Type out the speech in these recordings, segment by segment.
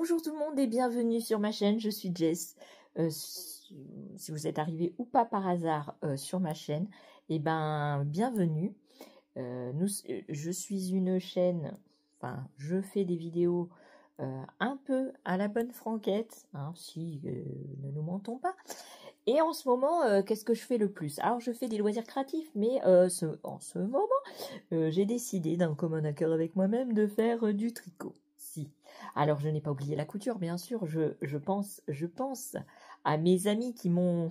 Bonjour tout le monde et bienvenue sur ma chaîne, je suis Jess. Si vous êtes arrivé ou pas par hasard sur ma chaîne, eh ben bienvenue. Je suis une chaîne, enfin je fais des vidéos un peu à la bonne franquette, hein, si ne nous mentons pas. Et en ce moment, qu'est-ce que je fais le plus? Alors je fais des loisirs créatifs, mais en ce moment, j'ai décidé d'un commun accord avec moi-même de faire du tricot. Si. Alors je n'ai pas oublié la couture, bien sûr. Je pense à mes amis qui m'ont,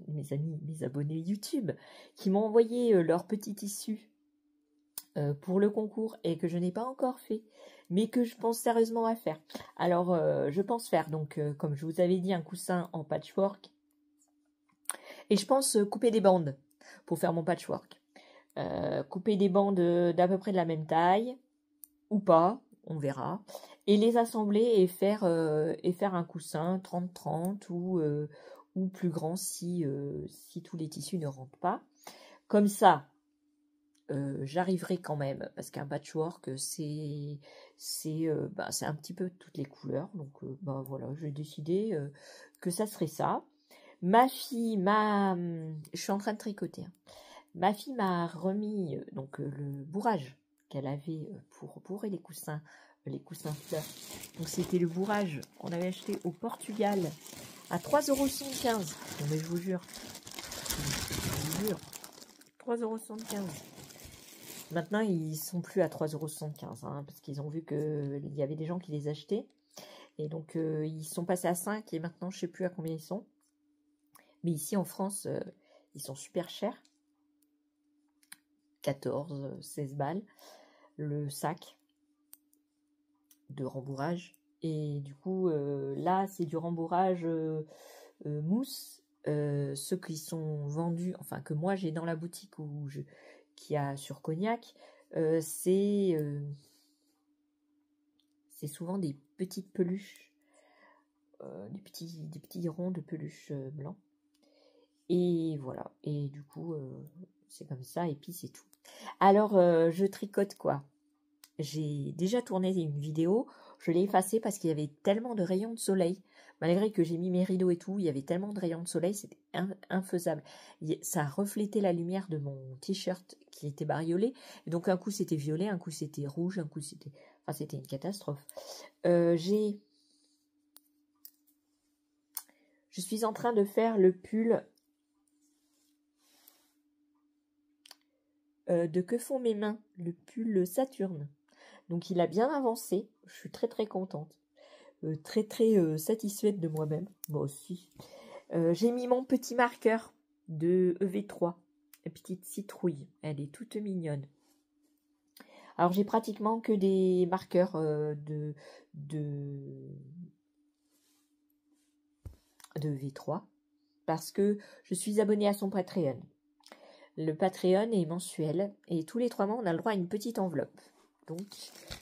mes abonnés YouTube, qui m'ont envoyé leurs petits tissus pour le concours et que je n'ai pas encore fait, mais que je pense sérieusement à faire. Alors je pense faire donc, comme je vous avais dit, un coussin en patchwork. Et je pense couper des bandes pour faire mon patchwork. Couper des bandes d'à peu près de la même taille, ou pas, on verra. Et les assembler et faire un coussin 30-30 ou plus grand si tous les tissus ne rentrent pas. Comme ça, j'arriverai quand même, parce qu'un patchwork, c'est un petit peu toutes les couleurs. Donc voilà, j'ai décidé que ça serait ça. Ma fille je suis en train de tricoter. Hein. Ma fille m'a remis le bourrage qu'elle avait pour bourrer les coussins fleurs. Donc c'était le bourrage qu'on avait acheté au Portugal à 3,75 €. Non mais je vous jure, 3,75 €. Maintenant ils sont plus à 3,75 €, hein, parce qu'ils ont vu qu'il y avait des gens qui les achetaient. Et donc ils sont passés à 5 et maintenant je sais plus à combien ils sont. Mais ici en France, ils sont super chers. 14, 16 balles le sac de rembourrage. Et du coup, là, c'est du rembourrage mousse. Ceux qui sont vendus, enfin que moi j'ai dans la boutique qui a sur Cognac, c'est souvent des petites peluches, des petits ronds de peluche blancs. Et voilà, et du coup, c'est comme ça, et puis c'est tout. Alors, je tricote quoi? J'ai déjà tourné une vidéo, je l'ai effacée parce qu'il y avait tellement de rayons de soleil. Malgré que j'ai mis mes rideaux et tout, il y avait tellement de rayons de soleil, c'était infaisable. Ça reflétait la lumière de mon t-shirt qui était bariolé. Et donc un coup c'était violet, un coup c'était rouge, un coup c'était... Enfin, c'était une catastrophe. Je suis en train de faire le pull de Que font mes mains, le pull Saturne. Donc il a bien avancé, je suis très très contente, très satisfaite de moi-même, moi aussi. J'ai mis mon petit marqueur de EV3, une petite citrouille, elle est toute mignonne. Alors j'ai pratiquement que des marqueurs de EV3, parce que je suis abonnée à son Patreon. Le Patreon est mensuel et tous les 3 mois on a le droit à une petite enveloppe. Donc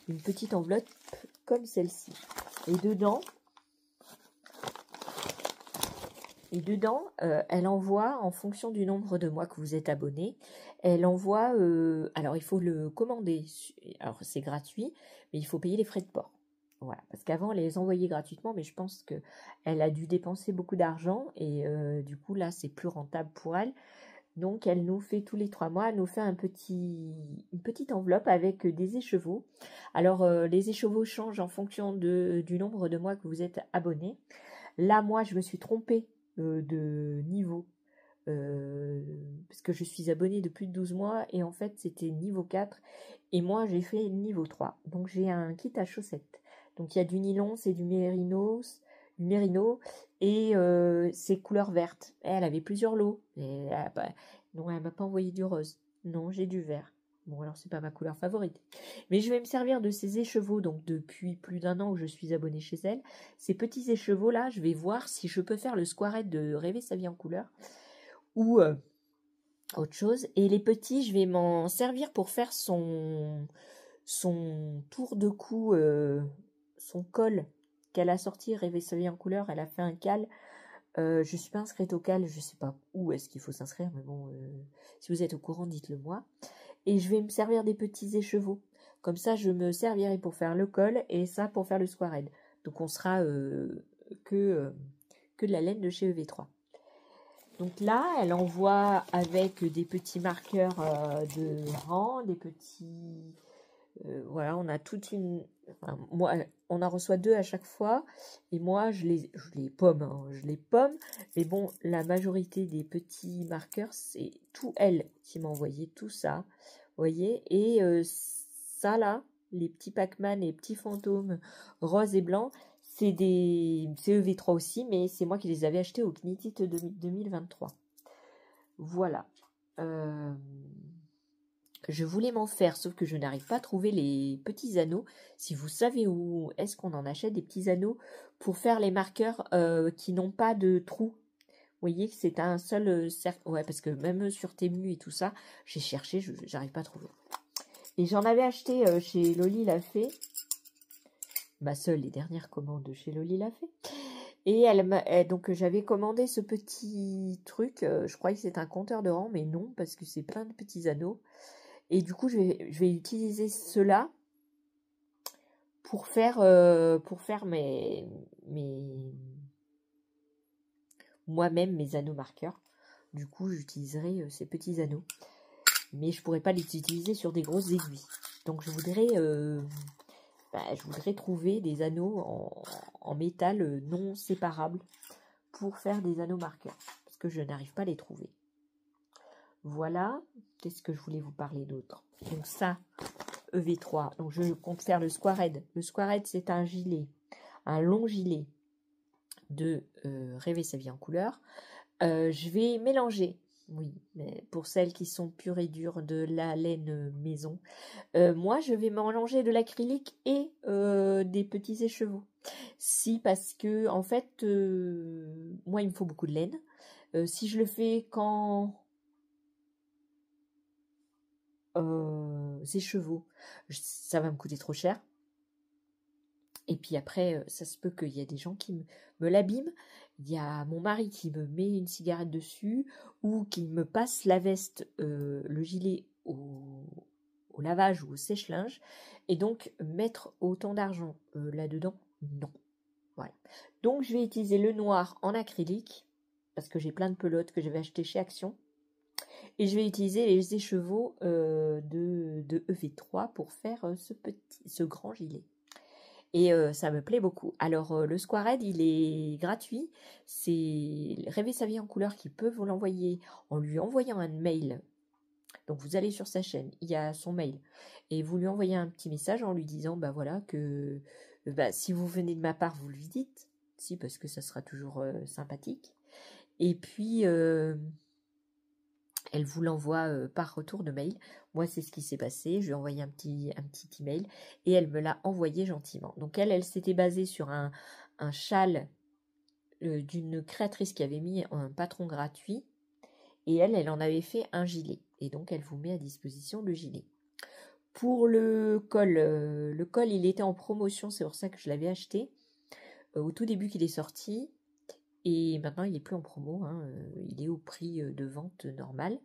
une petite enveloppe comme celle-ci. Et dedans, elle envoie, en fonction du nombre de mois que vous êtes abonné, elle envoie, alors il faut le commander, alors c'est gratuit, mais il faut payer les frais de port. Voilà, parce qu'avant elle les envoyait gratuitement, mais je pense qu'elle a dû dépenser beaucoup d'argent, et du coup là c'est plus rentable pour elle. Donc elle nous fait tous les 3 mois, elle nous fait une petite enveloppe avec des écheveaux. Alors les écheveaux changent en fonction du nombre de mois que vous êtes abonné. Là moi je me suis trompée de niveau, parce que je suis abonnée de plus de 12 mois et en fait c'était niveau 4 et moi j'ai fait niveau 3. Donc j'ai un kit à chaussettes. Donc il y a du nylon, c'est du mérino et c'est couleur verte. Elle avait plusieurs lots. Et, non, elle m'a pas envoyé du rose. Non, j'ai du vert. Bon, alors c'est pas ma couleur favorite. Mais je vais me servir de ces écheveaux, donc depuis plus d'1 an où je suis abonnée chez elle. Ces petits écheveaux-là, je vais voir si je peux faire le squarette de Rêver sa vie en couleur ou autre chose. Et les petits, je vais m'en servir pour faire son tour de cou, son col qu'elle a sorti, Rêver sa vie en couleur. Elle a fait un cal. Je suis pas inscrite au cal, je sais pas où est-ce qu'il faut s'inscrire, mais bon, si vous êtes au courant, dites-le moi. Et je vais me servir des petits écheveaux. Comme ça, je me servirai pour faire le col et ça pour faire le square head. Donc on sera que de la laine de chez EV3. Donc là, elle envoie avec des petits marqueurs de rang, des petits... voilà, on a toute une... Enfin, moi, on en reçoit 2 à chaque fois. Et moi, je les pomme. Hein, je les pomme. Mais bon, la majorité des petits marqueurs, c'est tout elle qui m'a envoyé tout ça. Vous voyez? Et ça, là, les petits Pac-Man et les petits fantômes roses et blancs, c'est EV3 aussi, mais c'est moi qui les avais achetés au Knit It 2023. Voilà. Je voulais m'en faire, sauf que je n'arrive pas à trouver les petits anneaux. Si vous savez où est-ce qu'on en achète des petits anneaux pour faire les marqueurs qui n'ont pas de trou. Vous voyez que c'est un seul cercle. Ouais, parce que même sur Temu et tout ça, j'ai cherché, j'arrive pas à trouver. Et j'en avais acheté chez Loli l'a fait. Ma seule et dernière commande chez Loli l'a fait. Et donc j'avais commandé ce petit truc. Je croyais que c'était un compteur de rang, mais non, parce que c'est plein de petits anneaux. Et du coup, je vais utiliser cela pour faire moi-même mes anneaux marqueurs. Du coup, j'utiliserai ces petits anneaux. Mais je pourrais pas les utiliser sur des grosses aiguilles. Donc je voudrais trouver des anneaux en métal non séparables pour faire des anneaux marqueurs. Parce que je n'arrive pas à les trouver. Voilà. Qu'est-ce que je voulais vous parler d'autre? Donc ça, EV3. Donc je compte faire le Squared. Le Squared, c'est un gilet, un long gilet de Rêver sa vie en couleur. Je vais mélanger, oui, mais pour celles qui sont pures et dures, de la laine maison. Moi, je vais mélanger de l'acrylique et des petits écheveaux. Si, parce que en fait, moi, il me faut beaucoup de laine. Si je le fais quand écheveaux, ça va me coûter trop cher. Et puis après, ça se peut qu'il y a des gens qui me l'abîment. Il y a mon mari qui me met une cigarette dessus ou qui me passe la veste, le gilet au lavage ou au sèche-linge. Et donc, mettre autant d'argent là-dedans, non. Voilà. Donc, je vais utiliser le noir en acrylique parce que j'ai plein de pelotes que j'avais achetées chez Action. Et je vais utiliser les écheveaux de EV3 pour faire ce grand gilet. Et ça me plaît beaucoup. Alors, le Squared, il est gratuit. C'est Rêver sa vie en couleur qui peut vous l'envoyer en lui envoyant un mail. Donc, vous allez sur sa chaîne, il y a son mail. Et vous lui envoyez un petit message en lui disant, bah voilà, que si vous venez de ma part, vous lui dites. Si, parce que ça sera toujours sympathique. Et puis, elle vous l'envoie par retour de mail. Moi, c'est ce qui s'est passé. Je lui ai envoyé un petit email et elle me l'a envoyé gentiment. Donc, elle s'était basée sur un châle d'une créatrice qui avait mis un patron gratuit. Et elle en avait fait un gilet. Et donc, elle vous met à disposition le gilet. Pour le col, il était en promotion. C'est pour ça que je l'avais acheté au tout début qu'il est sorti. Et maintenant, il n'est plus en promo. Hein, il est au prix de vente normal.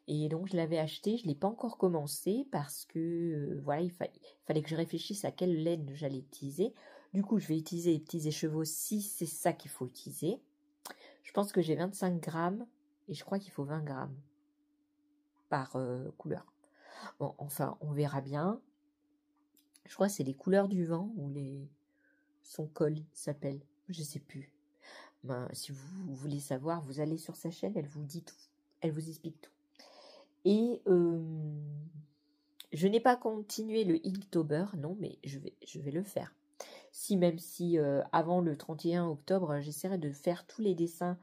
Et donc, je l'avais acheté. Je ne l'ai pas encore commencé parce que, voilà, il fallait que je réfléchisse à quelle laine j'allais utiliser. Du coup, je vais utiliser les petits écheveaux si c'est ça qu'il faut utiliser. Je pense que j'ai 25 grammes et je crois qu'il faut 20 grammes par couleur. Bon, enfin, on verra bien. Je crois que c'est les couleurs du vent ou son col s'appelle. Je ne sais plus. Ben, si vous voulez savoir, vous allez sur sa chaîne, elle vous dit tout. Elle vous explique tout. Et je n'ai pas continué le Inktober, non, mais je vais le faire. Même si avant le 31 octobre, j'essaierai de faire tous les dessins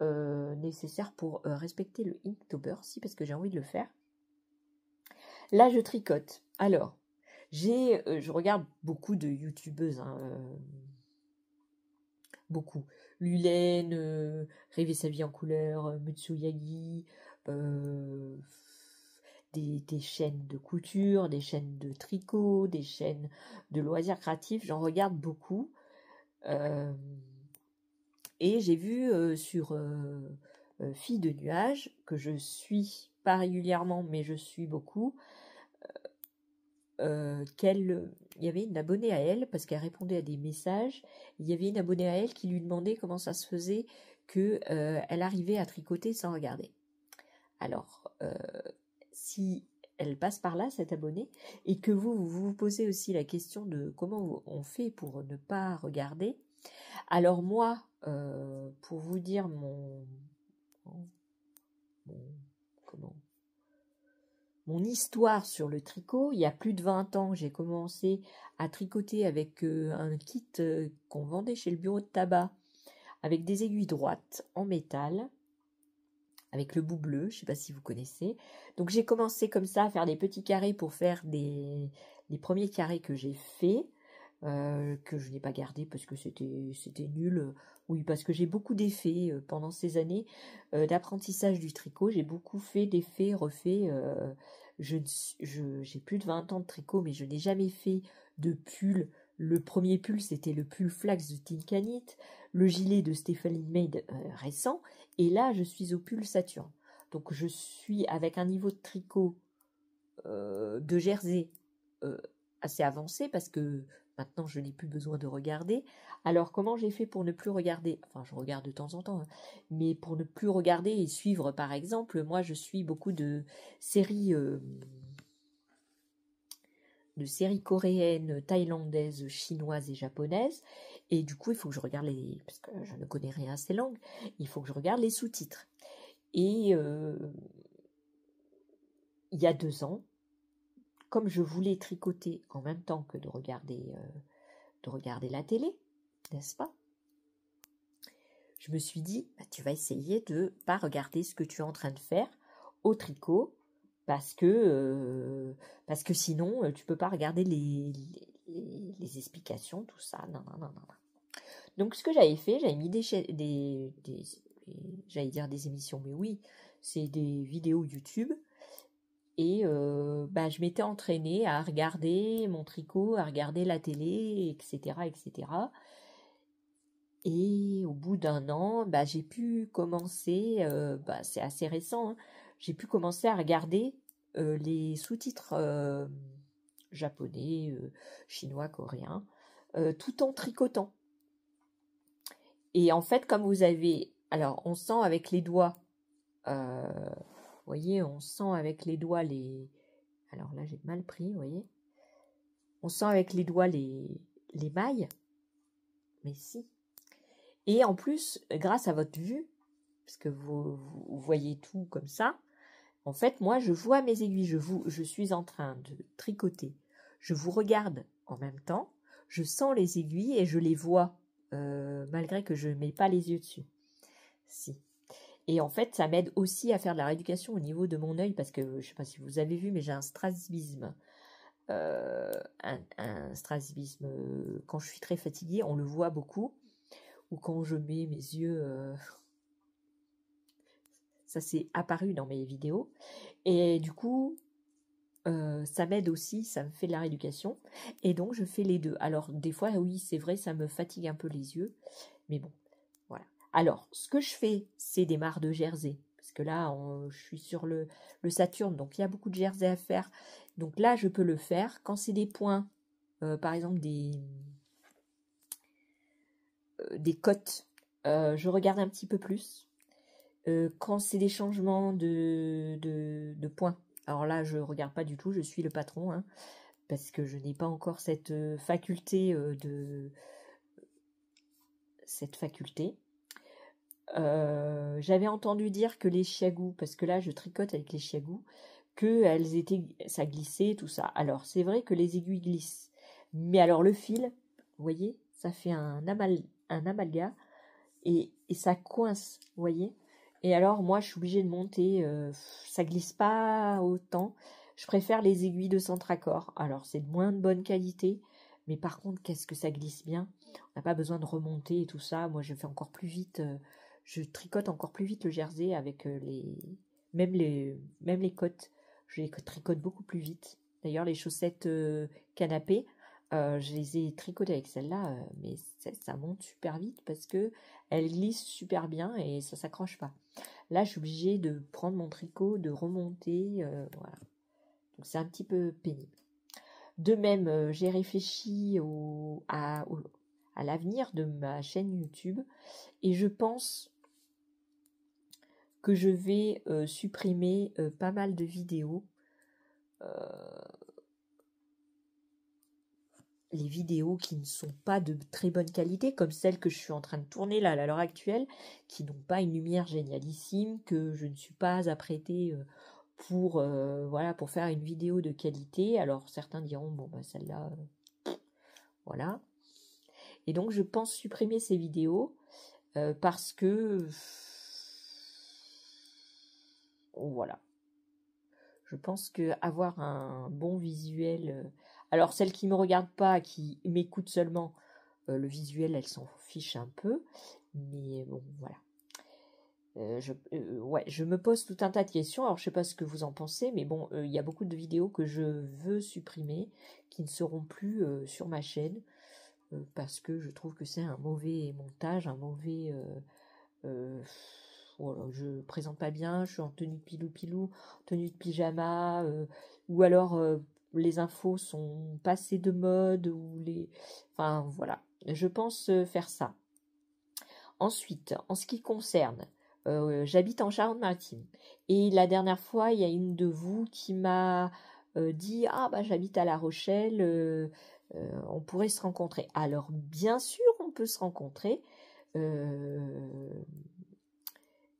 nécessaires pour respecter le Inktober, parce que j'ai envie de le faire. Là, je tricote. Alors, je regarde beaucoup de youtubeuses, hein, beaucoup. Lulaine, Rêver sa vie en couleur, Mutsuyagi, des chaînes de couture, des chaînes de tricot, des chaînes de loisirs créatifs. J'en regarde beaucoup. Et j'ai vu sur Fille de nuages, que je suis pas régulièrement, mais je suis beaucoup, il y avait une abonnée à elle, parce qu'elle répondait à des messages, il y avait une abonnée à elle qui lui demandait comment ça se faisait qu'elle arrivait à tricoter sans regarder. Alors, si elle passe par là, cette abonnée, et que vous posez aussi la question de comment on fait pour ne pas regarder, alors moi, pour vous dire mon histoire sur le tricot, il y a plus de 20 ans, j'ai commencé à tricoter avec un kit qu'on vendait chez le bureau de tabac, avec des aiguilles droites en métal, avec le bout bleu, je ne sais pas si vous connaissez. Donc j'ai commencé comme ça à faire des petits carrés pour faire les premiers carrés que j'ai faits, que je n'ai pas gardé parce que c'était nul. Oui, parce que j'ai beaucoup d'effets pendant ces années d'apprentissage du tricot. J'ai beaucoup fait d'effets, refaits. J'ai plus de 20 ans de tricot, mais je n'ai jamais fait de pull. Le premier pull, c'était le pull flax de Tinkanit, le gilet de Stephanie Maid récent, et là, je suis au pull Saturne. Donc, je suis avec un niveau de tricot de jersey assez avancé parce que maintenant, je n'ai plus besoin de regarder. Alors, comment j'ai fait pour ne plus regarder? Enfin, je regarde de temps en temps, hein, mais pour ne plus regarder et suivre, par exemple, moi, je suis beaucoup de séries coréennes, thaïlandaises, chinoises et japonaises. Et du coup, il faut que je regarde parce que je ne connais rien à ces langues, il faut que je regarde les sous-titres. Et il y a 2 ans, comme je voulais tricoter en même temps que de regarder la télé, n'est-ce pas? Je me suis dit, bah, tu vas essayer de pas regarder ce que tu es en train de faire au tricot, parce que sinon, tu peux pas regarder les explications, tout ça. Non, non, non, non. Donc, ce que j'avais fait, j'avais mis j'allais dire des émissions, mais oui, c'est des vidéos YouTube. Et je m'étais entraînée à regarder mon tricot, à regarder la télé, etc., etc. Et au bout d'1 an, j'ai pu commencer, c'est assez récent, hein, j'ai pu commencer à regarder les sous-titres japonais, chinois, coréens, tout en tricotant. Et en fait, comme vous avez... Alors, on sent avec les doigts, vous voyez, on sent avec les doigts les... Alors là, j'ai mal pris, vous voyez. On sent avec les doigts les mailles. Mais si. Et en plus, grâce à votre vue, parce que vous voyez tout comme ça, en fait, moi, je vois mes aiguilles. Je suis en train de tricoter. Je vous regarde en même temps. Je sens les aiguilles et je les vois, malgré que je ne mets pas les yeux dessus. Si. Et en fait, ça m'aide aussi à faire de la rééducation au niveau de mon œil, parce que, je ne sais pas si vous avez vu, mais j'ai un strabisme. Un strabisme, quand je suis très fatiguée, on le voit beaucoup. Ou quand je mets mes yeux... ça s'est apparu dans mes vidéos. Et du coup, ça m'aide aussi, ça me fait de la rééducation. Et donc, je fais les deux. Alors, des fois, oui, c'est vrai, ça me fatigue un peu les yeux. Mais bon, voilà. Alors, ce que je fais, c'est des mares de jersey. Parce que là, je suis sur le Saturne, donc il y a beaucoup de jersey à faire. Donc là, je peux le faire. Quand c'est des points, par exemple des cotes, je regarde un petit peu plus. Quand c'est des changements de points, alors là, je regarde pas du tout, je suis le patron, hein, parce que je n'ai pas encore cette faculté J'avais entendu dire que les chiagous, parce que là, je tricote avec les chiagous, ça glissait, tout ça. Alors, c'est vrai que les aiguilles glissent. Mais alors, le fil, vous voyez, ça fait un amalgame et ça coince, vous voyez. Et alors, moi, je suis obligée de monter, ça glisse pas autant. Je préfère les aiguilles de Centracor. Alors, c'est de moins de bonne qualité, mais par contre, qu'est-ce que ça glisse bien. On n'a pas besoin de remonter et tout ça. Moi, je fais encore plus vite, je tricote encore plus vite le jersey avec même les côtes. Je les tricote beaucoup plus vite. D'ailleurs, les chaussettes canapé, je les ai tricotées avec celle-là, mais ça monte super vite parce que elle glisse super bien et ça s'accroche pas. Là, je suis obligée de prendre mon tricot, de remonter, voilà. Donc c'est un petit peu pénible. De même, j'ai réfléchi à l'avenir de ma chaîne YouTube et je pense que je vais supprimer pas mal de vidéos. Les vidéos qui ne sont pas de très bonne qualité, comme celles que je suis en train de tourner là à l'heure actuelle, qui n'ont pas une lumière génialissime, que je ne suis pas apprêtée voilà, pour faire une vidéo de qualité. Alors certains diront, bon, bah, celle-là, voilà. Et donc je pense supprimer ces vidéos parce que, voilà. Je pense que avoir un bon visuel... alors celles qui ne me regardent pas, qui m'écoutent seulement, le visuel, elles s'en fichent un peu. Mais bon, voilà. Ouais, je me pose tout un tas de questions. Alors je sais pas ce que vous en pensez, mais bon, il y a beaucoup de vidéos que je veux supprimer, qui ne seront plus sur ma chaîne, parce que je trouve que c'est un mauvais montage, un mauvais... voilà, je présente pas bien, je suis en tenue de pilou-pilou, tenue de pyjama, ou alors les infos sont passées de mode, enfin voilà, je pense faire ça. Ensuite, en ce qui concerne, j'habite en Charente-Maritime, et la dernière fois, il y a une de vous qui m'a dit, ah bah j'habite à La Rochelle, on pourrait se rencontrer. Alors bien sûr, on peut se rencontrer.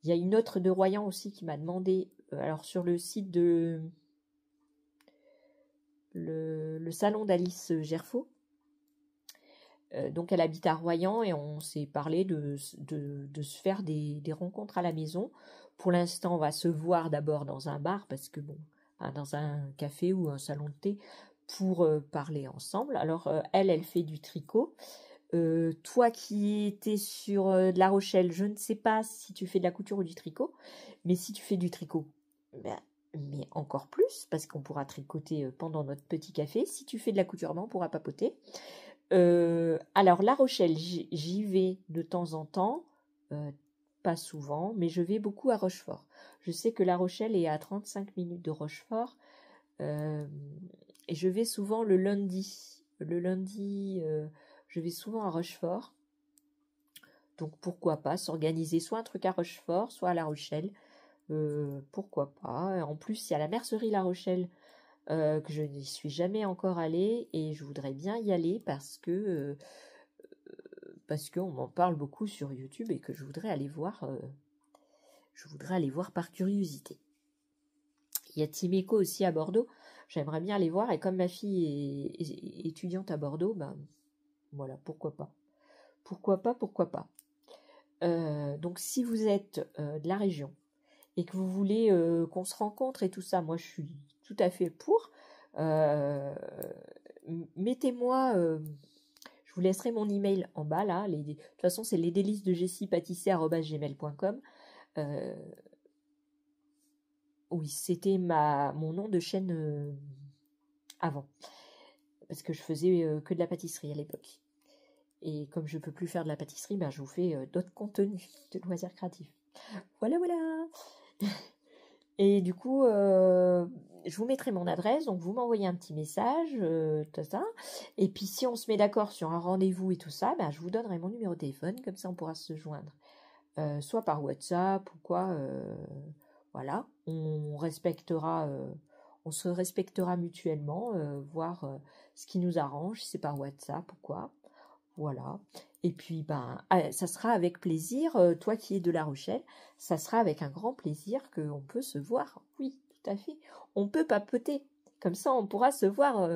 Il y a une autre de Royan aussi qui m'a demandé, alors sur le site de le salon d'Alice Gerfaux. Donc elle habite à Royan et on s'est parlé de se faire des rencontres à la maison. Pour l'instant, on va se voir d'abord dans un bar, parce que bon, dans un café ou un salon de thé, pour parler ensemble. Alors elle fait du tricot. Toi qui étais sur de La Rochelle, je ne sais pas si tu fais de la couture ou du tricot, mais si tu fais du tricot, ben, mais encore plus, parce qu'on pourra tricoter pendant notre petit café. Si tu fais de la couture, ben, on pourra papoter. Alors La Rochelle, j'y vais de temps en temps, pas souvent, mais je vais beaucoup à Rochefort. Je sais que La Rochelle est à 35 minutes de Rochefort, et je vais souvent le lundi. Le lundi, je vais souvent à Rochefort. Donc pourquoi pas s'organiser soit un truc à Rochefort, soit à La Rochelle. Pourquoi pas. En plus, il y a la mercerie La Rochelle, que je n'y suis jamais encore allée, et je voudrais bien y aller parce qu'on m'en parle beaucoup sur YouTube et que je voudrais aller voir par curiosité. Il y a Timeco aussi à Bordeaux, j'aimerais bien aller voir, et comme ma fille est étudiante à Bordeaux, ben voilà, pourquoi pas. Donc si vous êtes de la région et que vous voulez qu'on se rencontre et tout ça, moi je suis tout à fait pour. Mettez-moi, je vous laisserai mon email en bas là. De toute façon, c'est lesdélicesdejessiepatisser@gmail.com. Oui, c'était mon nom de chaîne avant, parce que je faisais que de la pâtisserie à l'époque. Et comme je peux plus faire de la pâtisserie, ben, je vous fais d'autres contenus de loisirs créatifs. Voilà. Et du coup, je vous mettrai mon adresse, donc vous m'envoyez un petit message, tout ça. Et puis si on se met d'accord sur un rendez-vous et tout ça, ben, je vous donnerai mon numéro de téléphone, comme ça on pourra se joindre. Soit par WhatsApp ou quoi. Voilà, on se respectera mutuellement, voir ce qui nous arrange, si c'est par WhatsApp ou quoi. Voilà. Et puis, ça sera avec plaisir, toi qui es de La Rochelle, ça sera avec un grand plaisir qu'on peut se voir. Oui, tout à fait. On peut papoter. Comme ça, on pourra se voir,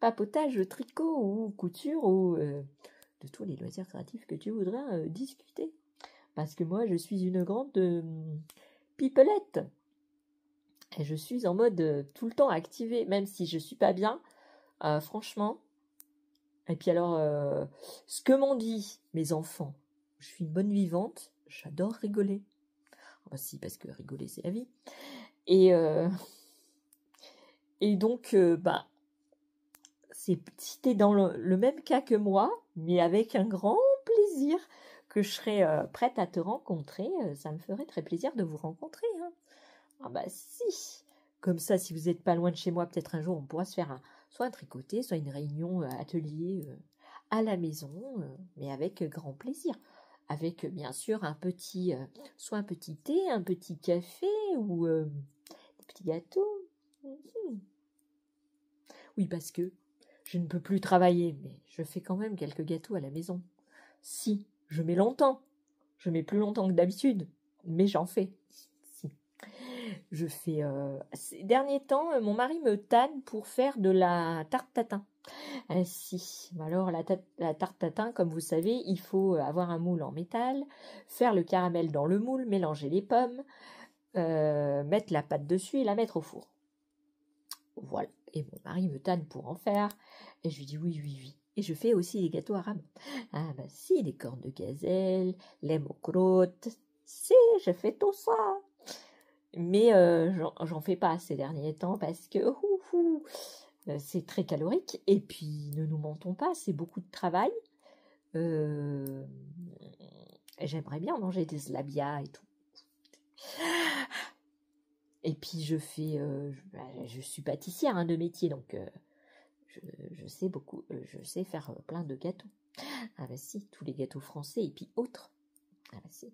papotage, tricot ou couture ou de tous les loisirs créatifs que tu voudrais discuter. Parce que moi, je suis une grande pipelette. Et je suis en mode tout le temps activée, même si je suis pas bien, franchement. Et puis alors, ce que m'ont dit mes enfants, je suis une bonne vivante, j'adore rigoler. Ah bah si, parce que rigoler, c'est la vie. Et donc, si t'es dans le même cas que moi, mais avec un grand plaisir, que je serais prête à te rencontrer, ça me ferait très plaisir de vous rencontrer. Hein. Ah bah si. Comme ça, si vous n'êtes pas loin de chez moi, peut-être un jour, on pourra se faire soit un tricoté, soit une réunion atelier à la maison, mais avec grand plaisir. Avec bien sûr un petit, soit un petit thé, un petit café ou des petits gâteaux. Oui, parce que je ne peux plus travailler, mais je fais quand même quelques gâteaux à la maison. Si, je mets longtemps. Je mets plus longtemps que d'habitude, mais j'en fais. Si. Je fais. Ces derniers temps, mon mari me tanne pour faire de la tarte tatin. Si. Alors, la tarte tatin, comme vous savez, il faut avoir un moule en métal, faire le caramel dans le moule, mélanger les pommes, mettre la pâte dessus et la mettre au four. Voilà. Et mon mari me tanne pour en faire. Et je lui dis oui, oui, oui. Et je fais aussi des gâteaux arabes. Ah bah si, des cornes de gazelle, les mocrottes. Si, je fais tout ça. Mais j'en fais pas ces derniers temps parce que c'est très calorique. Et puis, ne nous mentons pas, c'est beaucoup de travail. J'aimerais bien manger des slabia et tout. Et puis, je suis pâtissière de métier, donc je sais beaucoup, je sais faire plein de gâteaux. Ah bah si, tous les gâteaux français et puis autres. Ah bah si,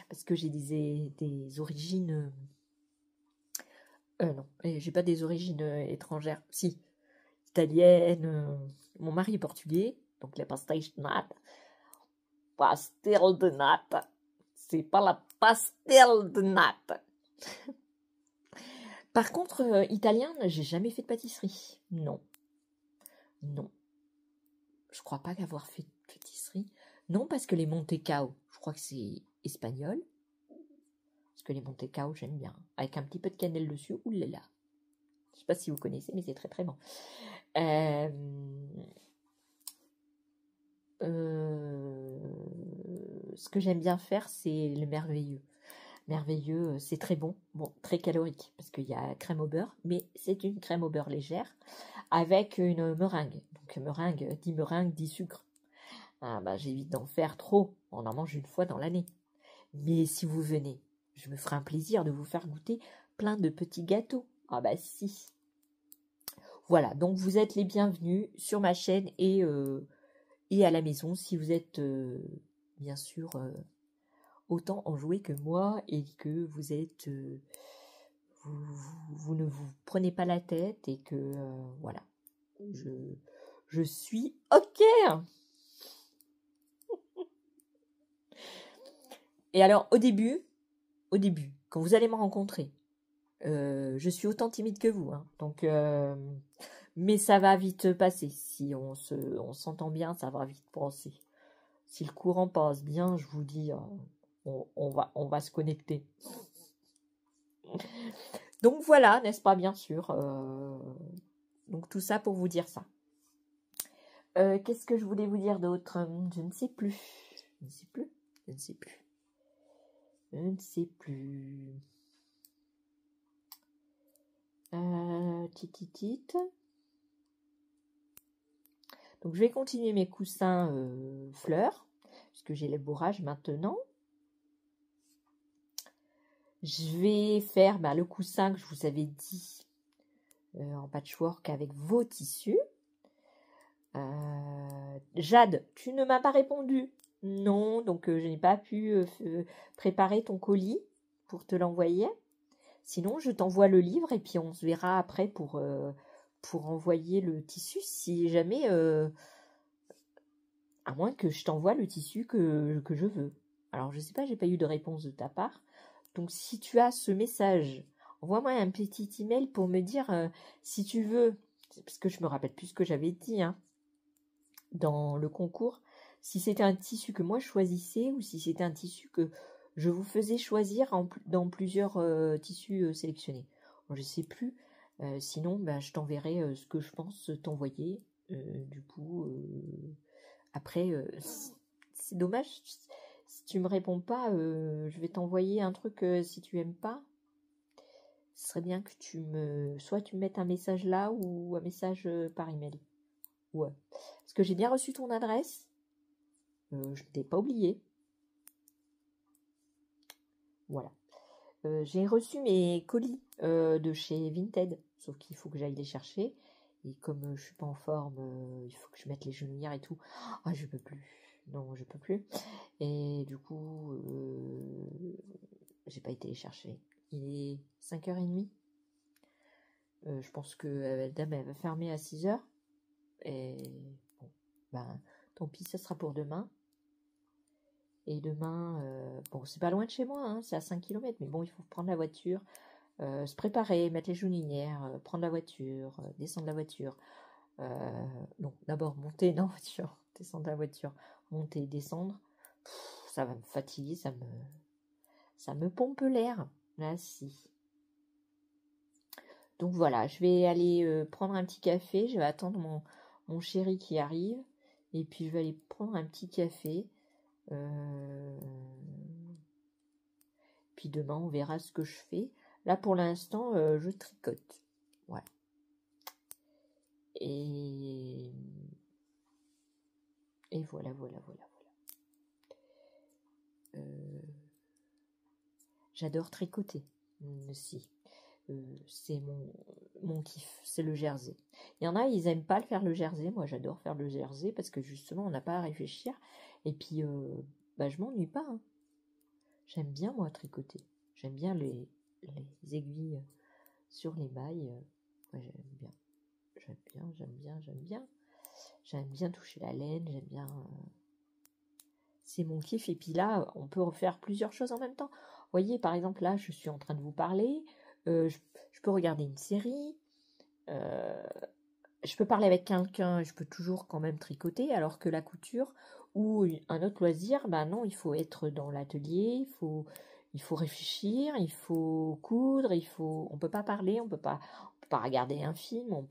parce que j'ai des origines. Non, j'ai pas des origines étrangères. Si, italienne. Mon mari est portugais, donc la pastel de nata. Pastel de nata. C'est pas la pastel de nata. Par contre, italien, j'ai jamais fait de pâtisserie. Non. Non. Je crois pas qu'avoir fait de pâtisserie. Non, parce que les Montecao, je crois que c'est espagnol. Parce que les Montecao, j'aime bien. Avec un petit peu de cannelle dessus. Oulala. Je sais pas si vous connaissez, mais c'est très très bon. Ce que j'aime bien faire, c'est le merveilleux. Merveilleux, c'est très bon. Bon, très calorique, parce qu'il y a crème au beurre, mais c'est une crème au beurre légère, avec une meringue. Donc meringue, 10 meringues, 10 sucres. Ah bah, j'évite d'en faire trop. On en mange une fois dans l'année. Mais si vous venez, je me ferai un plaisir de vous faire goûter plein de petits gâteaux. Ah bah si. Voilà, donc vous êtes les bienvenus sur ma chaîne et à la maison si vous êtes bien sûr autant enjoué que moi et que vous êtes vous ne vous prenez pas la tête et que voilà, je suis ok. Et alors au début, quand vous allez me rencontrer, je suis autant timide que vous, donc mais ça va vite passer. Si on s'entend bien, ça va vite passer. Si le courant passe bien, je vous dis, on va se connecter. Donc voilà, n'est-ce pas, bien sûr. Donc tout ça pour vous dire ça. Qu'est-ce que je voulais vous dire d'autre? Je ne sais plus. Je ne sais plus. Je ne sais plus. Je ne sais plus. Tititit. Donc je vais continuer mes coussins fleurs, puisque j'ai les bourrages maintenant. Je vais faire le coussin que je vous avais dit en patchwork avec vos tissus. Jade, tu ne m'as pas répondu. Non, donc je n'ai pas pu préparer ton colis pour te l'envoyer. Sinon, je t'envoie le livre et puis on se verra après pour envoyer le tissu si jamais, à moins que je t'envoie le tissu que je veux. Alors, je sais pas, j'ai pas eu de réponse de ta part. Donc, si tu as ce message, envoie-moi un petit email pour me dire si tu veux, parce que je me rappelle plus ce que j'avais dit dans le concours, si c'était un tissu que moi je choisissais ou si c'était un tissu que je vous faisais choisir dans plusieurs tissus sélectionnés. Bon, je sais plus. Sinon, je t'enverrai ce que je pense t'envoyer. Du coup, après, c'est dommage. Si tu me réponds pas, je vais t'envoyer un truc si tu aimes pas. Ce serait bien que soit tu me mettes un message là ou un message par email. Ouais. Parce que j'ai bien reçu ton adresse. Je ne t'ai pas oublié. Voilà. J'ai reçu mes colis de chez Vinted. sauf qu'il faut que j'aille les chercher. Et comme je suis pas en forme, il faut que je mette les genouillères et tout. Ah, je peux plus. Non, je peux plus. Et du coup, j'ai pas été les chercher. Il est 5h30. Je pense que la dame, elle va fermer à 6h. Et bon, ben, tant pis, ça sera pour demain. Et demain, bon, c'est pas loin de chez moi, hein, c'est à 5 km, mais bon, il faut prendre la voiture, se préparer, mettre les genouillères, prendre la voiture, descendre la voiture. Donc, d'abord, monter dans la voiture, descendre la voiture, monter, descendre. Ça va me fatiguer, ça me pompe l'air. Là, si. Donc voilà, je vais aller prendre un petit café, je vais attendre mon chéri qui arrive, et puis je vais aller prendre un petit café. Puis demain, on verra ce que je fais. Là, pour l'instant, je tricote. Voilà. Et voilà. J'adore tricoter. Si. C'est mon kiff. C'est le jersey. Il y en a, ils aiment pas le faire le jersey. Moi, j'adore faire le jersey parce que justement, on n'a pas à réfléchir. Et puis, je m'ennuie pas. Hein. J'aime bien, moi, tricoter. J'aime bien les aiguilles sur les mailles. Ouais, J'aime bien toucher la laine. J'aime bien... C'est mon kiff. Et puis là, on peut refaire plusieurs choses en même temps. Vous voyez, par exemple, là, je suis en train de vous parler. Je peux regarder une série. Je peux parler avec quelqu'un. Je peux toujours quand même tricoter. Alors que la couture ou un autre loisir, non, il faut être dans l'atelier. Il faut réfléchir. Il faut coudre. On peut pas parler. On peut pas regarder un film. On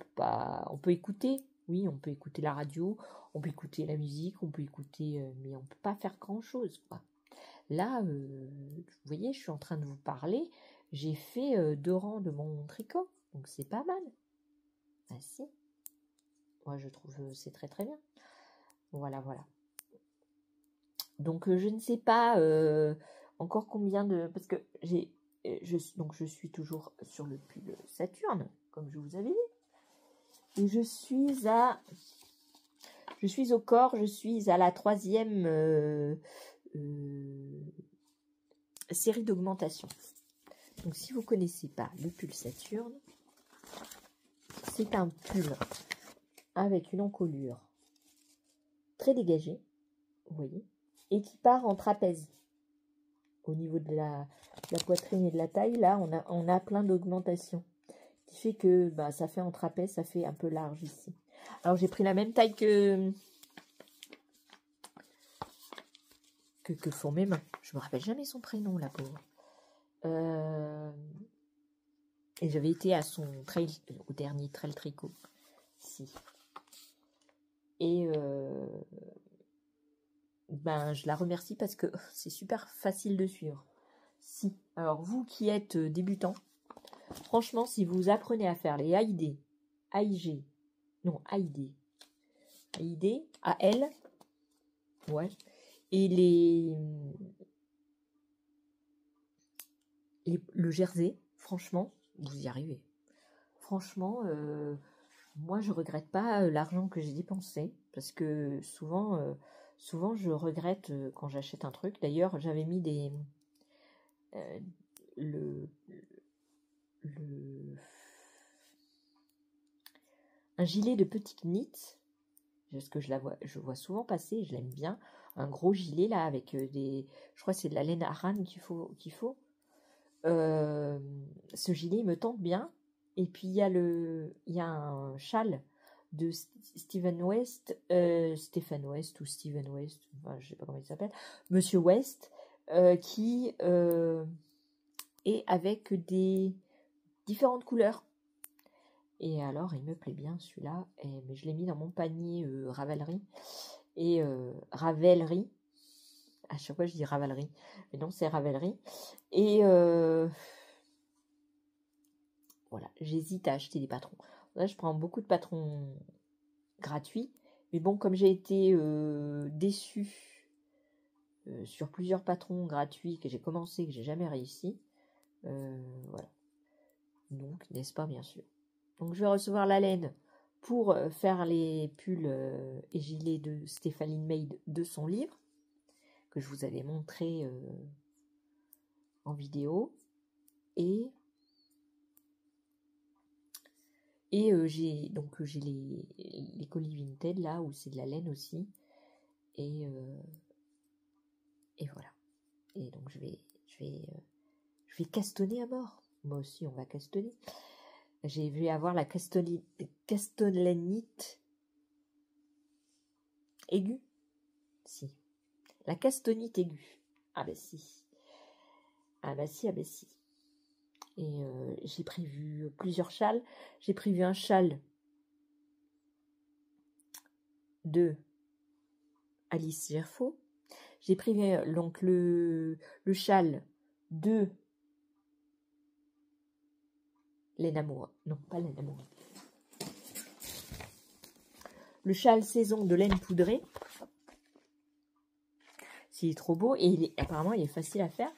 peut écouter. Oui, on peut écouter la radio. On peut écouter la musique. On peut écouter, mais on peut pas faire grand chose, quoi. Là, vous voyez, je suis en train de vous parler. J'ai fait 2 rangs de mon tricot, donc c'est pas mal. Ah si, moi je trouve c'est très très bien. Voilà. Donc je ne sais pas encore combien de... Parce que je suis toujours sur le pull Saturne, comme je vous avais dit. Et je suis au corps, je suis à la 3e série d'augmentation. Donc si vous ne connaissez pas le pull Saturne, c'est un pull avec une encolure très dégagée, vous voyez, et qui part en trapèze. Au niveau de la poitrine et de la taille, là, on a plein d'augmentations. Qui fait que ça fait en trapèze, ça fait un peu large ici. Alors j'ai pris la même taille que font mes mains. Je me rappelle jamais son prénom, la pauvre. Et j'avais été à son trail, au dernier trail tricot. Si. Et je la remercie parce que c'est super facile de suivre. Si. Alors vous qui êtes débutant, franchement, si vous apprenez à faire les AID, AIG, non AID, AL, ouais, et le jersey, franchement, vous y arrivez. Franchement, moi je regrette pas l'argent que j'ai dépensé parce que souvent je regrette quand j'achète un truc. D'ailleurs, j'avais mis un gilet de petite knit, parce que je vois souvent passer, je l'aime bien, un gros gilet là avec je crois que c'est de la laine Aran qu'il faut. Ce gilet me tente bien. Et puis il y a un châle de Stephen West, ou Steven West, enfin, je sais pas comment il s'appelle, Monsieur West, qui est avec des différentes couleurs. Et alors il me plaît bien celui-là, mais je l'ai mis dans mon panier Ravelry. Et Ravelry, à chaque fois je dis Ravelry, mais non c'est Ravelry. Et voilà, j'hésite à acheter des patrons. Là, je prends beaucoup de patrons gratuits. Mais bon, comme j'ai été déçue sur plusieurs patrons gratuits que j'ai commencé, que j'ai jamais réussi, voilà. Donc, n'est-ce pas, bien sûr. Donc je vais recevoir la laine pour faire les pulls et gilets de Stéphanie Maid de son livre, que je vous avais montré en vidéo. Et j'ai les colis Vinted là où c'est de la laine aussi. Et voilà. Et donc je vais castonner à mort. Moi aussi on va castonner. Je vais avoir la castellanite aiguë. Si. La castonite aiguë. Ah bah si. Ah bah si, ah bah si. Et j'ai prévu plusieurs châles. J'ai prévu un châle de Alice Gerfaux. J'ai prévu donc le châle de Léna Moura. Non, pas Léna Moura. Le châle saison de laine poudrée. C'est trop beau et apparemment il est facile à faire.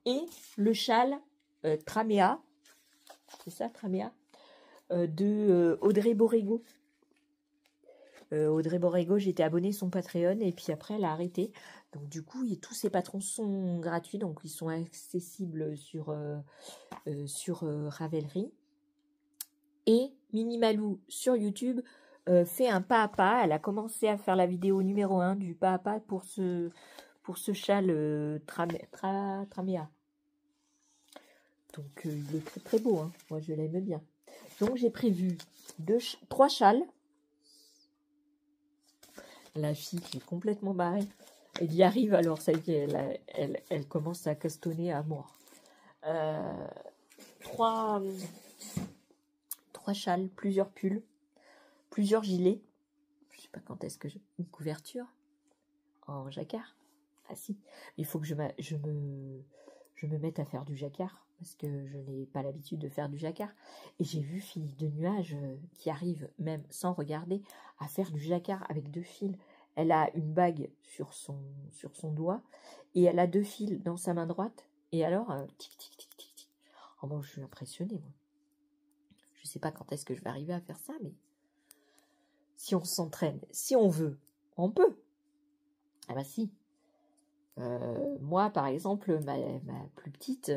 Et le châle Traméa, c'est ça Traméa, de Audrey Borrego. Audrey Borrego, j'étais abonnée à son Patreon et puis après elle a arrêté. Donc du coup, tous ces patrons sont gratuits, donc ils sont accessibles sur Ravelry. Et Minimalou sur YouTube fait un pas à pas. Elle a commencé à faire la vidéo numéro 1 du pas à pas pour ce châle Traméa. Donc il est très très beau, hein. Moi je l'aime bien. Donc j'ai prévu 3 châles. La fille qui est complètement barrée, elle y arrive alors, ça y est, elle commence à castonner à mort. 3 châles, plusieurs pulls, plusieurs gilets. Je sais pas quand est-ce que une couverture en jacquard. Ah si, il faut que je me mette à faire du jacquard parce que je n'ai pas l'habitude de faire du jacquard. Et j'ai vu Fille de Nuages qui arrive même sans regarder à faire du jacquard avec 2 fils. Elle a une bague sur son doigt et elle a 2 fils dans sa main droite. Et alors, tic tic tic tic tic. Oh bon, je suis impressionnée moi. Je sais pas quand est-ce que je vais arriver à faire ça, mais si on s'entraîne, si on veut, on peut. Ah bah si. Moi, par exemple, ma plus petite,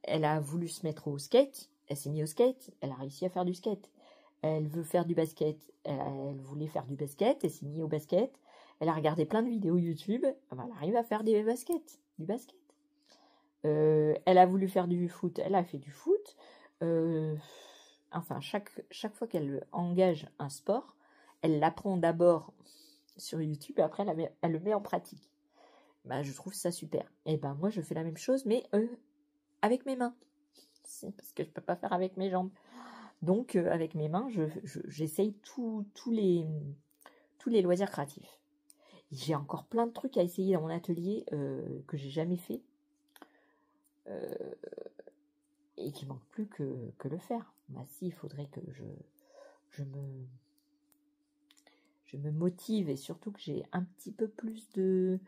elle a voulu se mettre au skate. Elle s'est mise au skate. Elle a réussi à faire du skate. Elle veut faire du basket. Elle voulait faire du basket. Elle s'est mise au basket. Elle a regardé plein de vidéos YouTube. Elle arrive à faire du basket. Elle a voulu faire du foot. Elle a fait du foot. Enfin, chaque fois qu'elle engage un sport, elle l'apprend d'abord sur YouTube et après elle le met en pratique. Bah, je trouve ça super. Et ben moi je fais la même chose mais avec mes mains. C'est parce que je peux pas faire avec mes jambes. Donc avec mes mains, j'essaye tous les loisirs créatifs. J'ai encore plein de trucs à essayer dans mon atelier que j'ai jamais fait et qui manque plus que le faire. Bah si, il faudrait que je me motive et surtout que j'ai un petit peu plus de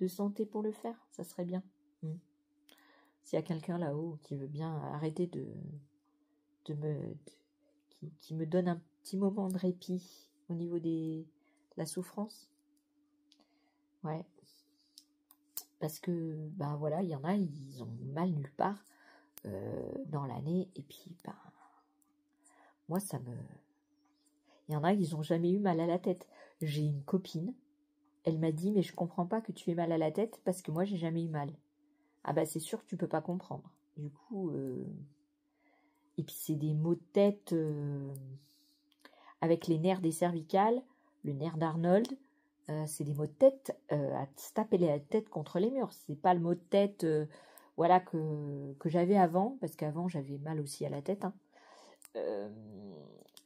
santé pour le faire, ça serait bien. S'il y a quelqu'un là-haut qui veut bien arrêter qui me donne un petit moment de répit au niveau de la souffrance. Ouais. Parce que, ben voilà, il y en a, ils ont mal nulle part dans l'année. Et puis, ben, moi, il y en a, ils n'ont jamais eu mal à la tête. J'ai une copine, elle m'a dit, mais je comprends pas que tu aies mal à la tête parce que moi, j'ai jamais eu mal. Ah bah, c'est sûr que tu peux pas comprendre. Du coup, et puis c'est des maux de tête avec les nerfs des cervicales, le nerf d'Arnold. C'est des maux de tête à se taper la tête contre les murs. C'est pas le mot de tête voilà que j'avais avant, parce qu'avant j'avais mal aussi à la tête.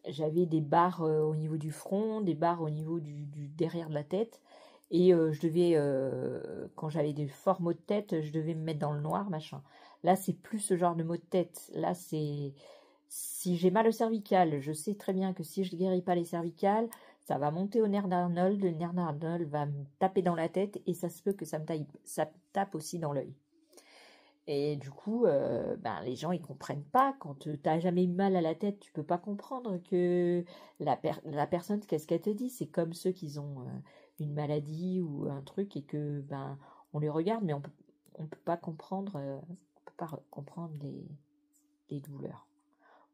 J'avais des barres au niveau du front, des barres au niveau du derrière de la tête. Et je devais, quand j'avais des forts maux de tête, je devais me mettre dans le noir, machin. Là, c'est plus ce genre de maux de tête. Là, c'est... Si j'ai mal au cervical, je sais très bien que si je ne guéris pas les cervicales, ça va monter au nerf d'Arnold. Le nerf d'Arnold va me taper dans la tête et ça se peut que ça me tape aussi dans l'œil. Et du coup, ben, les gens, ils comprennent pas. Quand tu n'as jamais eu mal à la tête, tu peux pas comprendre que la personne, qu'est-ce qu'elle te dit. C'est comme ceux qui ont une maladie ou un truc et que ben on les regarde, mais on peut pas comprendre, on peut pas comprendre les douleurs.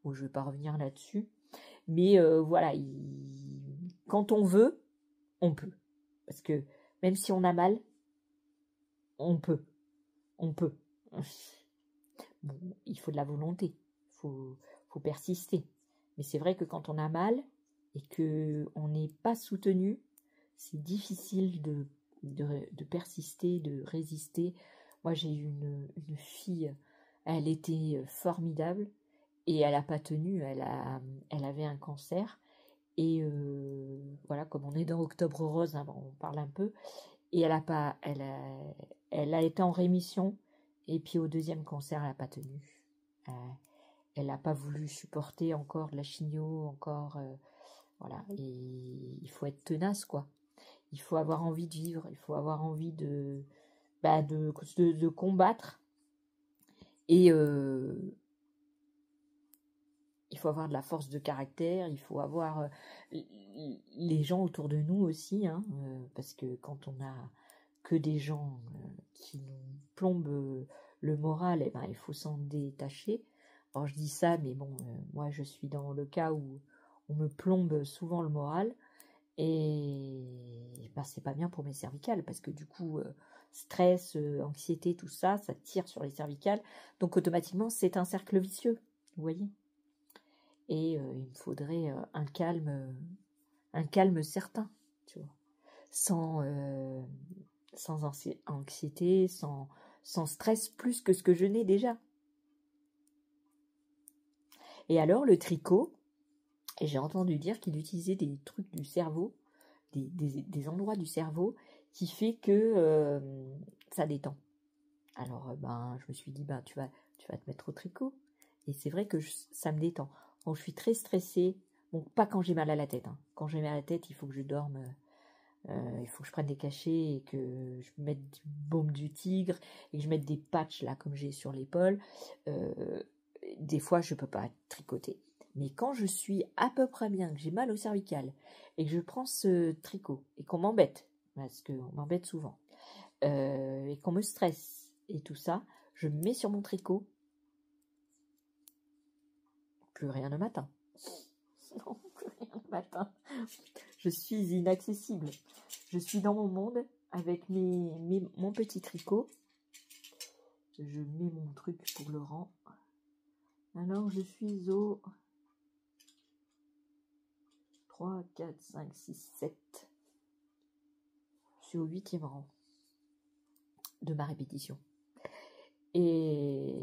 Bon, je vais pas revenir là-dessus. Mais voilà, quand on veut, on peut. Parce que même si on a mal, on peut. On peut. Bon, il faut de la volonté, faut persister. Mais c'est vrai que quand on a mal et que on n'est pas soutenu, c'est difficile de persister, de résister. Moi, j'ai eu une fille, elle était formidable et elle n'a pas tenu, elle avait un cancer. Et voilà, comme on est dans Octobre Rose, hein, on parle un peu, et elle a été en rémission. Et puis au deuxième cancer, elle n'a pas tenu. Elle n'a pas voulu supporter encore de la chimio, encore voilà. Et il faut être tenace, quoi. Il faut avoir envie de vivre, il faut avoir envie de combattre. Et il faut avoir de la force de caractère, il faut avoir les gens autour de nous aussi, hein, parce que quand on a que des gens qui nous plombent le moral, eh ben, il faut s'en détacher. Alors je dis ça, mais bon, moi je suis dans le cas où on me plombe souvent le moral, et ben, c'est pas bien pour mes cervicales, parce que du coup, stress, anxiété, tout ça, ça tire sur les cervicales, donc automatiquement c'est un cercle vicieux, vous voyez. Et il me faudrait un calme certain, tu vois, sans anxiété, sans stress plus que ce que je n'ai déjà. Et alors le tricot, et j'ai entendu dire qu'il utilisait des trucs du cerveau, des endroits du cerveau qui fait que ça détend. Alors ben je me suis dit ben tu vas te mettre au tricot, et c'est vrai que ça me détend. Quand je suis très stressée, bon pas quand j'ai mal à la tête, hein. Quand j'ai mal à la tête il faut que je dorme. Il faut que je prenne des cachets et que je mette du baume du tigre et que je mette des patchs là comme j'ai sur l'épaule. Des fois je peux pas tricoter. Mais quand je suis à peu près bien, que j'ai mal au cervical et que je prends ce tricot et qu'on m'embête, parce qu'on m'embête souvent, et qu'on me stresse et tout ça, je me mets sur mon tricot, plus rien le matin. Non, plus rien le matin. Je suis inaccessible. Je suis dans mon monde avec mon petit tricot. Je mets mon truc pour le rang. Alors, je suis au 3, 4, 5, 6, 7. Je suis au 8e rang de ma répétition. Et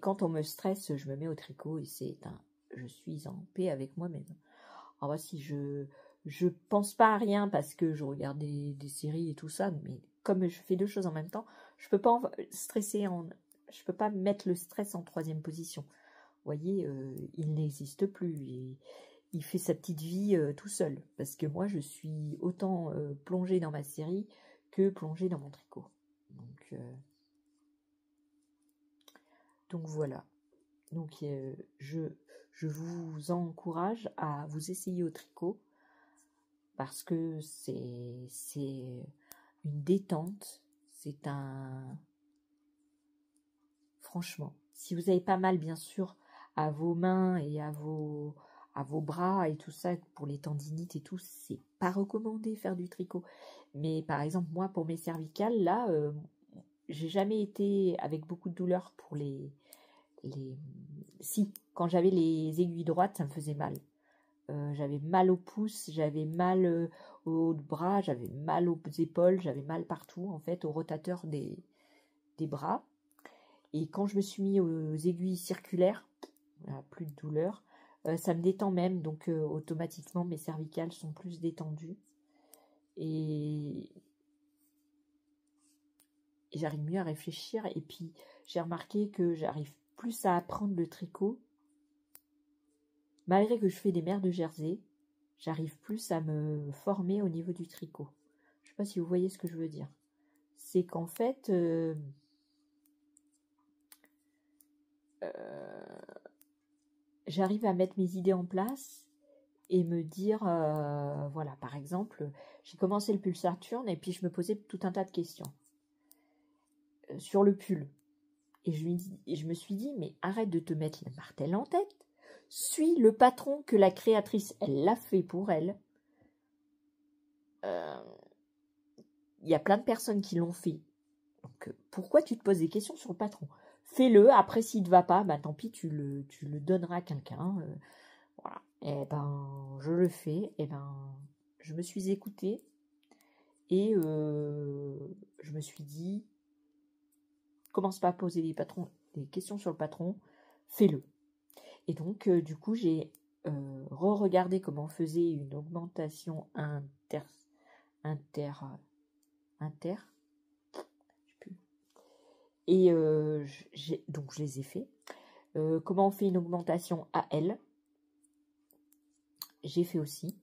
quand on me stresse, je me mets au tricot et je suis en paix avec moi-même. Alors voici, je pense pas à rien parce que je regarde des séries et tout ça, mais comme je fais deux choses en même temps, je peux pas je peux pas mettre le stress en troisième position. Vous voyez, il n'existe plus et il fait sa petite vie tout seul, parce que moi je suis autant plongée dans ma série que plongée dans mon tricot. Donc voilà. Donc je vous encourage à vous essayer au tricot, parce que c'est une détente, franchement, si vous avez pas mal bien sûr à vos mains et à vos bras et tout ça, pour les tendinites et tout, c'est pas recommandé faire du tricot. Mais par exemple, moi pour mes cervicales, là, j'ai jamais été avec beaucoup de douleur pour si, quand j'avais les aiguilles droites, ça me faisait mal. J'avais mal au pouce, j'avais mal aux bras, j'avais mal aux épaules, j'avais mal partout, en fait, au rotateur des bras. Et quand je me suis mis aux aiguilles circulaires, plus de douleur, ça me détend même, donc automatiquement mes cervicales sont plus détendues. Et j'arrive mieux à réfléchir. Et puis j'ai remarqué que j'arrive plus à apprendre le tricot. Malgré que je fais des mers de Jersey, j'arrive plus à me former au niveau du tricot. Je ne sais pas si vous voyez ce que je veux dire. C'est qu'en fait, j'arrive à mettre mes idées en place et me dire, voilà, par exemple, j'ai commencé le pull Saturne et puis je me posais tout un tas de questions sur le pull. Et je me suis dit, mais arrête de te mettre le martel en tête. Suis le patron que la créatrice, elle l'a fait pour elle. Il y a plein de personnes qui l'ont fait. Donc, pourquoi tu te poses des questions sur le patron? Fais-le. Après, s'il ne te va pas, bah, tant pis, tu le donneras à quelqu'un. Voilà. Et ben, je le fais. Et ben, je me suis écoutée. Et je me suis dit, commence pas à poser des questions sur le patron. Fais-le. Et donc, du coup, j'ai re-regardé comment on faisait une augmentation inter, je sais plus. Et donc, je les ai fait. Comment on fait une augmentation AL, j'ai fait aussi.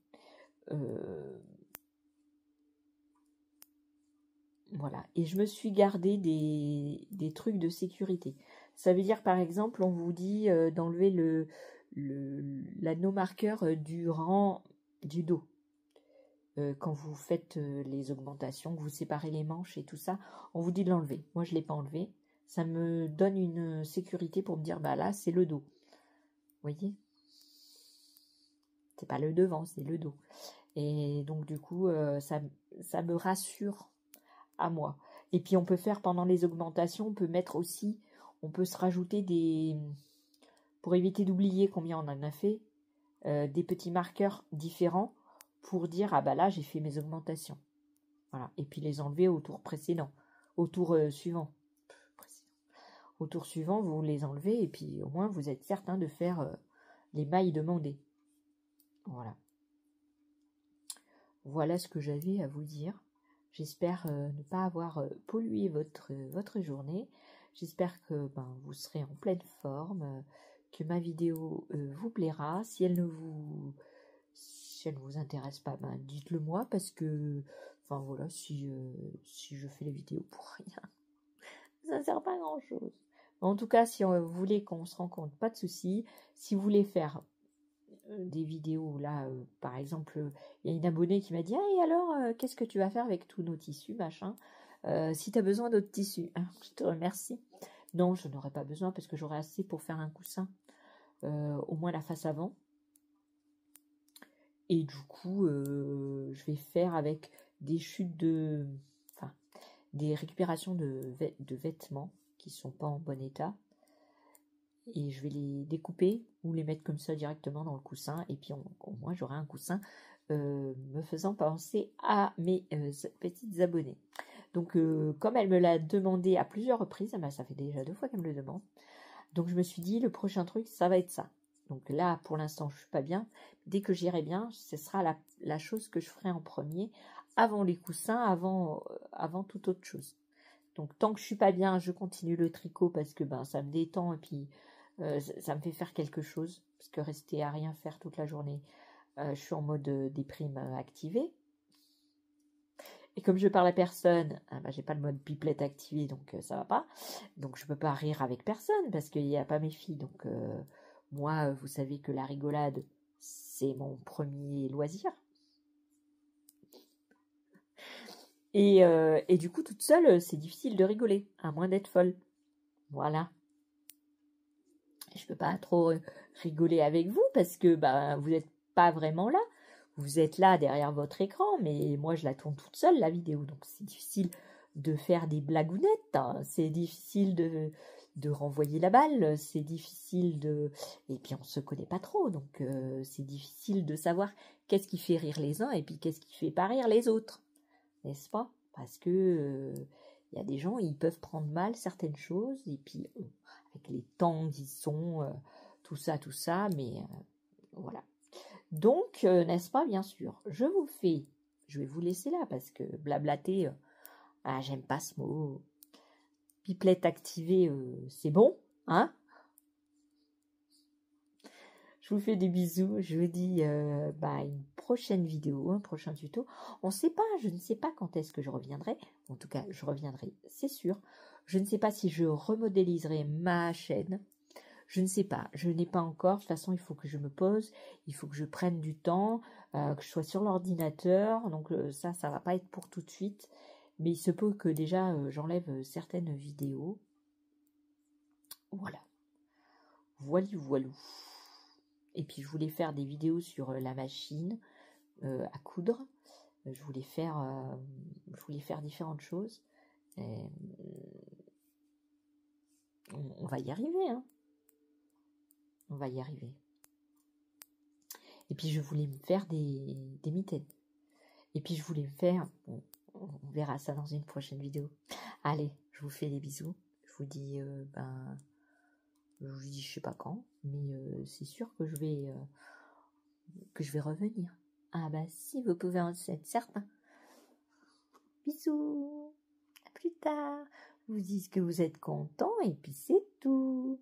Voilà. Et je me suis gardé des trucs de sécurité. Ça veut dire, par exemple, on vous dit d'enlever l'anneau marqueur du rang du dos. Quand vous faites les augmentations, que vous séparez les manches et tout ça, on vous dit de l'enlever. Moi, je ne l'ai pas enlevé. Ça me donne une sécurité pour me dire, bah là, c'est le dos. Vous voyez? C'est pas le devant, c'est le dos. Et donc, du coup, ça me rassure à moi. Et puis, on peut faire pendant les augmentations, on peut mettre aussi, on peut se rajouter pour éviter d'oublier combien on en a fait, des petits marqueurs différents pour dire, ah bah là, j'ai fait mes augmentations. Voilà. Et puis les enlever au tour précédent, au tour suivant. Au tour suivant, vous les enlevez et puis au moins vous êtes certain de faire les mailles demandées. Voilà. Voilà ce que j'avais à vous dire. J'espère ne pas avoir pollué votre journée. J'espère que vous serez en pleine forme, que ma vidéo vous plaira. Si elle ne vous intéresse pas, dites-le moi parce que, enfin voilà, si je fais les vidéos pour rien, ça ne sert pas à grand chose. En tout cas, si vous voulez qu'on se rencontre, pas de souci. Si vous voulez faire des vidéos, là, par exemple, il y a une abonnée qui m'a dit, ah, et alors, qu'est-ce que tu vas faire avec tous nos tissus, machin, si tu as besoin d'autres tissus, je te remercie. Non, je n'aurai pas besoin parce que j'aurai assez pour faire un coussin, au moins la face avant. Et du coup, je vais faire avec des chutes des récupérations de vêtements qui sont pas en bon état. Et je vais les découper ou les mettre comme ça directement dans le coussin. Et puis au moins j'aurai un coussin me faisant penser à mes petites abonnées. Donc comme elle me l'a demandé à plusieurs reprises, ça fait déjà 2 fois qu'elle me le demande. Donc je me suis dit, le prochain truc, ça va être ça. Donc là, pour l'instant, je suis pas bien. Dès que j'irai bien, ce sera la chose que je ferai en premier, avant les coussins, avant toute autre chose. Donc tant que je suis pas bien, je continue le tricot parce que ça me détend et puis ça me fait faire quelque chose. Parce que rester à rien faire toute la journée, je suis en mode déprime activée. Et comme je parle à personne, j'ai pas le mode pipelette activé, donc ça va pas. Donc je peux pas rire avec personne parce qu'il n'y a pas mes filles. Donc moi, vous savez que la rigolade, c'est mon premier loisir. Et du coup, toute seule, c'est difficile de rigoler, à moins d'être folle. Voilà. Je peux pas trop rigoler avec vous parce que vous n'êtes pas vraiment là. Vous êtes là derrière votre écran, mais moi je la tourne toute seule la vidéo, donc c'est difficile de faire des blagounettes, hein. C'est difficile de renvoyer la balle, c'est difficile et puis on se connaît pas trop, donc c'est difficile de savoir qu'est-ce qui fait rire les uns et puis qu'est-ce qui fait pas rire les autres, n'est-ce pas? Parce que y a des gens, ils peuvent prendre mal certaines choses et puis avec les temps qui sont, tout ça, mais voilà. Donc, n'est-ce pas, bien sûr, je vais vous laisser là parce que blablater, j'aime pas ce mot. Pipelette activée, c'est bon, hein? Je vous fais des bisous, je vous dis une prochaine vidéo, un prochain tuto. Je ne sais pas quand est-ce que je reviendrai. En tout cas, je reviendrai, c'est sûr. Je ne sais pas si je remodéliserai ma chaîne. Je ne sais pas, je n'ai pas encore. De toute façon, il faut que je me pose, il faut que je prenne du temps, que je sois sur l'ordinateur. Donc ça va pas être pour tout de suite. Mais il se peut que déjà j'enlève certaines vidéos. Voilà. Voilou, voilou. Et puis je voulais faire des vidéos sur la machine à coudre. Je voulais faire différentes choses. Et, on va y arriver, hein. On va y arriver. Et puis je voulais me faire des mitaines. Et puis je voulais me faire, bon, on verra ça dans une prochaine vidéo. Allez, je vous fais des bisous. Je vous dis, je sais pas quand, mais c'est sûr que je vais revenir. Ah bah si, vous pouvez en être certain. Bisous, à plus tard. Vous dites que vous êtes content et puis c'est tout.